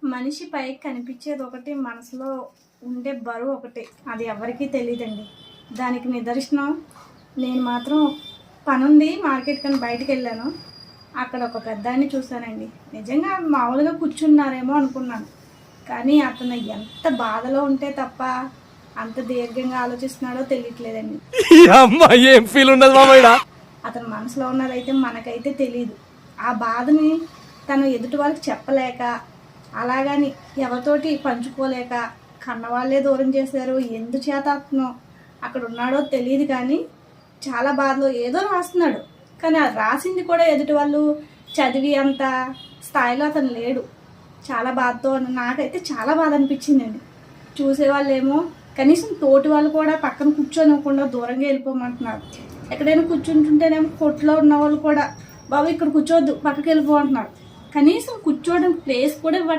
మనిషి పైకి కనిపించేది ఒకటి, మనసులో ఉండే బరువు ఒకటి. అది ఎవరికీ తెలియదండి. దానికి నిదర్శనం నేను మాత్రం పనుంది మార్కెట్ కని బయటికి వెళ్ళాను. అక్కడ ఒక పెద్దాన్ని చూశానండి. నిజంగా మామూలుగా కూర్చున్నారేమో అనుకున్నాను, కానీ అతను ఎంత బాధలో ఉంటే తప్ప అంత దీర్ఘంగా ఆలోచిస్తున్నాడో తెలియట్లేదండి. ఏం ఫీల్ ఉండదు మామయ్య. అతని మనసులో ఉన్నదైతే మనకైతే తెలియదు. ఆ బాధని తను ఎదుటి వాళ్ళకి చెప్పలేక, అలాగని ఎవరితోటి పంచుకోలేక, కన్నవాళ్ళే దూరం చేశారు, ఎందుచేత అతను అక్కడ ఉన్నాడో తెలియదు. కానీ చాలా బాధలో ఏదో రాస్తున్నాడు, కానీ ఆ రాసింది కూడా ఎదుటి వాళ్ళు చదివి అంత స్థాయిలో అతను లేడు. చాలా బాధతో నాకైతే చాలా బాధ అనిపించిందండి. చూసేవాళ్ళేమో కనీసం తోటి వాళ్ళు కూడా పక్కన కూర్చోనివ్వకుండా దూరంగా వెళ్ళిపోమంటున్నారు. ఎక్కడైనా కూర్చుంటుంటేనేమో కొట్లో ఉన్న వాళ్ళు కూడా బాబు ఇక్కడ కూర్చోవద్దు పక్కకి వెళ్ళిపో అంటున్నారు. కనీసం కూర్చోవడం ప్లేస్ కూడా ఇవ్వట్లేదు.